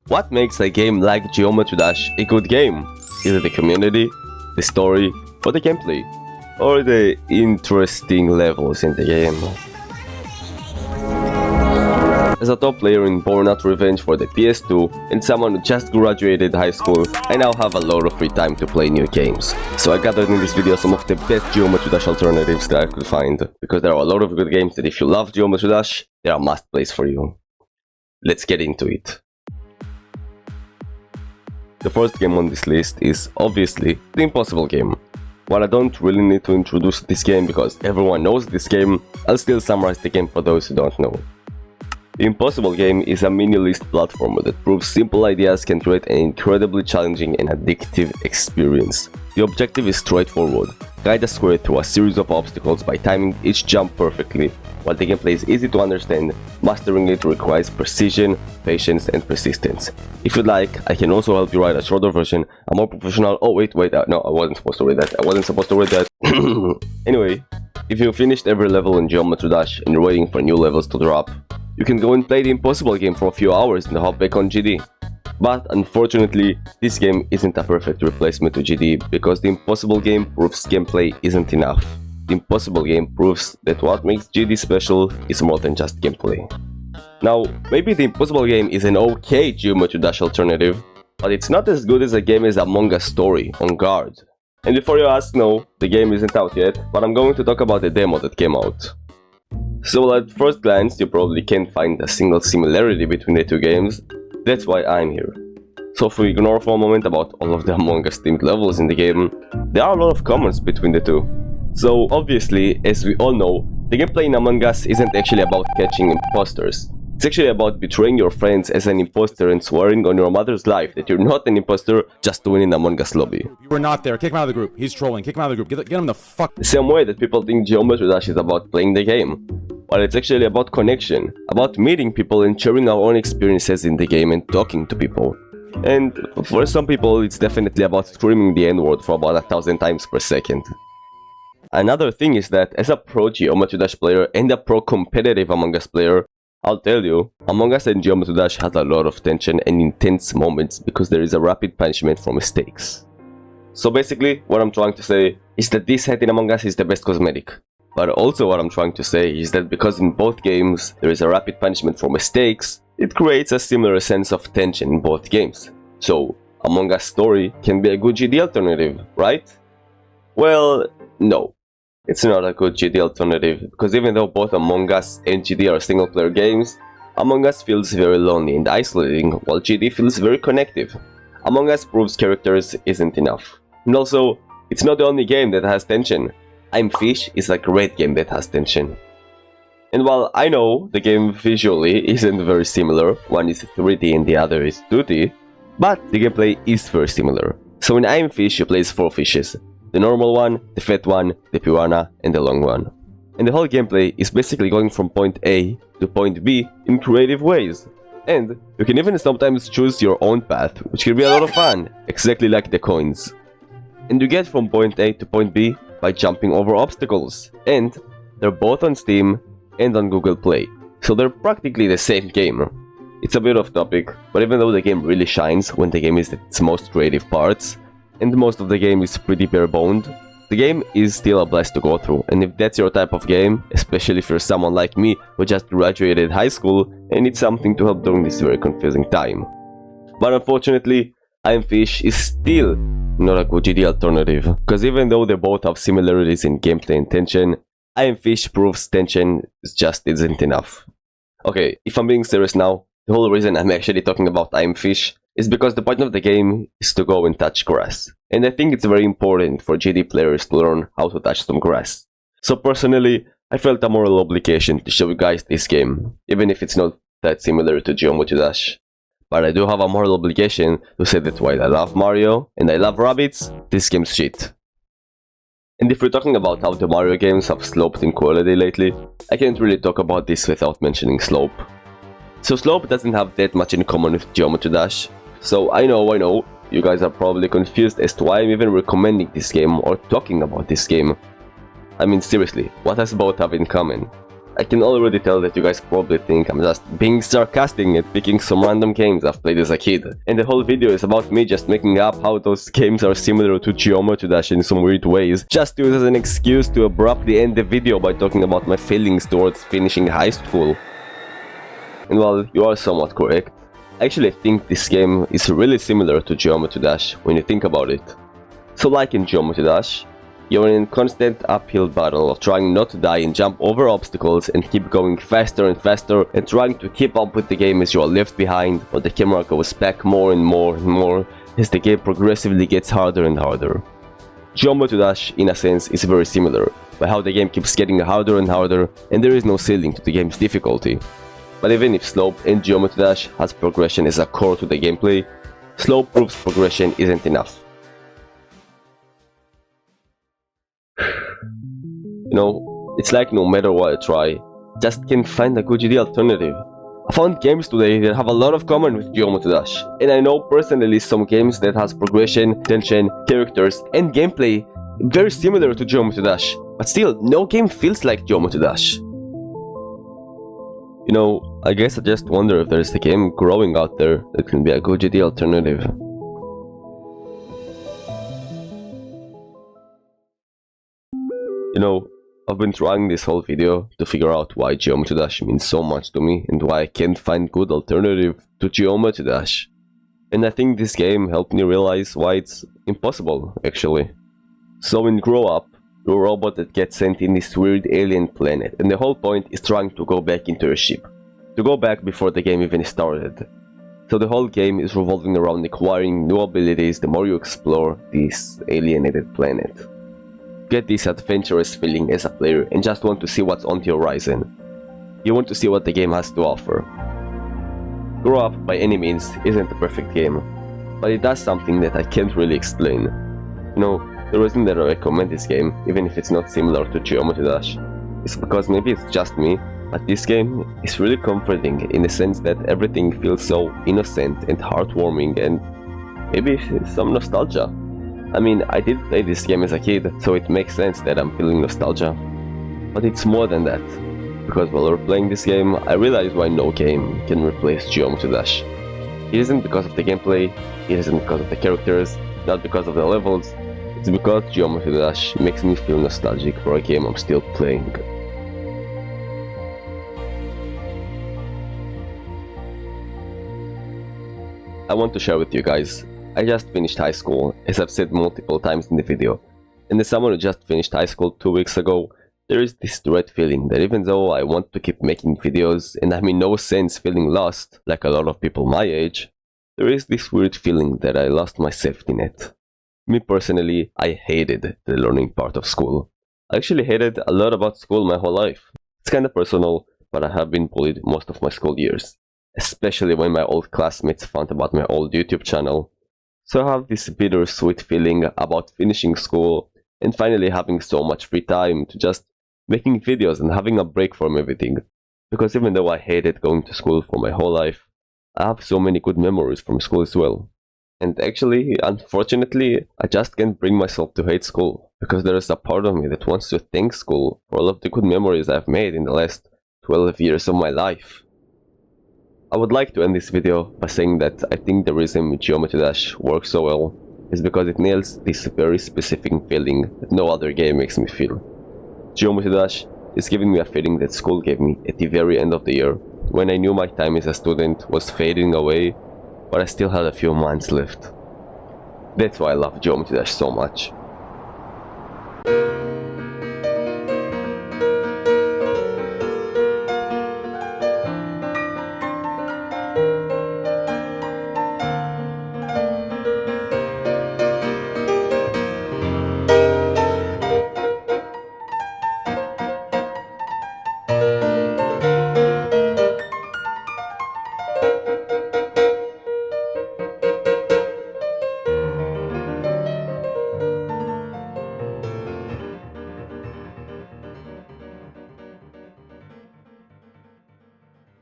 What makes a game like Geometry Dash a good game? Is it the community, the story, or the gameplay? Or the interesting levels in the game? As a top player in Burnout Revenge for the PS2 and someone who just graduated high school, I now have a lot of free time to play new games. So I gathered in this video some of the best Geometry Dash alternatives that I could find, because there are a lot of good games that if you love Geometry Dash, they are must-plays for you. Let's get into it. The first game on this list is obviously the Impossible game. While I don't really need to introduce this game because everyone knows this game, I'll still summarize the game for those who don't know. The Impossible game is a mini-list platformer that proves simple ideas can create an incredibly challenging and addictive experience. The objective is straightforward: guide a square through a series of obstacles by timing each jump perfectly. While the gameplay is easy to understand, mastering it requires precision, patience, and persistence. If you'd like, I can also help you write a shorter version, a more professional— no, I wasn't supposed to read that. Anyway, if you finished every level in Geometry Dash and you're waiting for new levels to drop, you can go and play the Impossible game for a few hours and hop back on GD. But unfortunately, this game isn't a perfect replacement to GD because the Impossible game proves gameplay isn't enough. The Impossible game proves that what makes GD special is more than just gameplay. Now, maybe the Impossible game is an okay Geometry Dash alternative, but it's not as good as a game as Among Us Story on Guard. And before you ask, no, the game isn't out yet, but I'm going to talk about the demo that came out. So at first glance, you probably can't find a single similarity between the two games. That's why I'm here. So if we ignore for a moment about all of the Among Us themed levels in the game, there are a lot of commons between the two. So obviously, as we all know, the gameplay in Among Us isn't actually about catching imposters. It's actually about betraying your friends as an imposter and swearing on your mother's life that you're not an imposter just to win in Among Us lobby. You were not there. Kick him out of the group. He's trolling. Kick him out of the group. Get him the fuck. The same way that people think Geometry Dash is about playing the game, while it's actually about connection, about meeting people and sharing our own experiences in the game and talking to people. And for some people, it's definitely about screaming the N-word for about 1,000 times per second. Another thing is that as a pro Geometry Dash player and a pro competitive Among Us player, I'll tell you, Among Us and Geometry Dash has a lot of tension and intense moments because there is a rapid punishment for mistakes. So basically, what I'm trying to say is that this hat in Among Us is the best cosmetic. But also what I'm trying to say is that because in both games there is a rapid punishment for mistakes, it creates a similar sense of tension in both games. So, Among Us Story can be a good GD alternative, right? Well, no. It's not a good GD alternative, because even though both Among Us and GD are single-player games, Among Us feels very lonely and isolating, while GD feels very connective. Among Us proves characters isn't enough. And also, it's not the only game that has tension. I'm Fish is a great game that has tension. And while I know the game visually isn't very similar, one is 3D and the other is 2D, but the gameplay is very similar. So in I'm Fish you play as 4 fishes. The normal one, the fat one, the piranha, and the long one. And the whole gameplay is basically going from point A to point B in creative ways. And you can even sometimes choose your own path, which can be a lot of fun, exactly like the coins. And you get from point A to point B by jumping over obstacles. And they're both on Steam and on Google Play, so they're practically the same game. It's a bit off topic, but even though the game really shines when the game is at its most creative parts, and most of the game is pretty bare-boned, the game is still a blast to go through, and if that's your type of game, especially if you're someone like me who just graduated high school and needs something to help during this very confusing time. But unfortunately, I'm Fish is still not a good GD alternative, because even though they both have similarities in gameplay and tension, I'm Fish proves tension just isn't enough. Okay, if I'm being serious now, the whole reason I'm actually talking about I'm Fish is because the point of the game is to go and touch grass. And I think it's very important for GD players to learn how to touch some grass. So personally, I felt a moral obligation to show you guys this game, even if it's not that similar to Geometry Dash. But I do have a moral obligation to say that while I love Mario and I love rabbits, this game's shit. And if we're talking about how the Mario games have sloped in quality lately, I can't really talk about this without mentioning Slope. So Slope doesn't have that much in common with Geometry Dash. So I know, you guys are probably confused as to why I'm even recommending this game or talking about this game. I mean seriously, what does both have in common? I can already tell that you guys probably think I'm just being sarcastic and picking some random games I've played as a kid. And the whole video is about me just making up how those games are similar to Geometry Dash in some weird ways, just to use as an excuse to abruptly end the video by talking about my feelings towards finishing high school. And while you are somewhat correct, I actually think this game is really similar to Geometry Dash when you think about it. So like in Geometry Dash, you're in a constant uphill battle of trying not to die and jump over obstacles and keep going faster and faster and trying to keep up with the game as you are left behind, but the camera goes back more and more and more as the game progressively gets harder and harder. Geometry Dash, in a sense, is very similar, by how the game keeps getting harder and harder and there is no ceiling to the game's difficulty. But even if Slope and Geometry Dash has progression as a core to the gameplay, Slope proves progression isn't enough. You know, it's like no matter what I try, just can't find a good GD alternative. I found games today that have a lot of common with Geometry Dash, and I know personally some games that has progression, tension, characters, and gameplay very similar to Geometry Dash, but still, no game feels like Geometry Dash. You know, I guess I just wonder if there's a game growing out there that can be a good GD alternative. You know, I've been trying this whole video to figure out why Geometry Dash means so much to me and why I can't find good alternative to Geometry Dash. And I think this game helped me realize why it's impossible, actually. So in Grow Up, you're a robot that gets sent in this weird alien planet, and the whole point is trying to go back into your ship. To go back before the game even started. So the whole game is revolving around acquiring new abilities the more you explore this alienated planet. Get this adventurous feeling as a player and just want to see what's on the horizon. You want to see what the game has to offer. Grow Up by any means isn't a perfect game, but it does something that I can't really explain. You know, the reason that I recommend this game, even if it's not similar to Geometry Dash, is because maybe it's just me, but this game is really comforting in the sense that everything feels so innocent and heartwarming and maybe some nostalgia. I mean, I did play this game as a kid, so it makes sense that I'm feeling nostalgia. But it's more than that, because while we're playing this game, I realized why no game can replace Geometry Dash. It isn't because of the gameplay, it isn't because of the characters, not because of the levels, it's because Geometry Dash makes me feel nostalgic for a game I'm still playing. I want to share with you guys. I just finished high school, as I've said multiple times in the video, and as someone who just finished high school 2 weeks ago, there is this dread feeling that even though I want to keep making videos and I'm in no sense feeling lost, like a lot of people my age, there is this weird feeling that I lost my safety net. Me personally, I hated the learning part of school. I actually hated a lot about school my whole life. It's kinda personal, but I have been bullied most of my school years, especially when my old classmates found about my old YouTube channel. So I have this bittersweet feeling about finishing school and finally having so much free time to just making videos and having a break from everything. Because even though I hated going to school for my whole life, I have so many good memories from school as well. And actually, unfortunately, I just can't bring myself to hate school, because there is a part of me that wants to thank school for all of the good memories I've made in the last 12 years of my life. I would like to end this video by saying that I think the reason Geometry Dash works so well is because it nails this very specific feeling that no other game makes me feel. Geometry Dash is giving me a feeling that school gave me at the very end of the year, when I knew my time as a student was fading away, but I still had a few months left. That's why I love Geometry Dash so much.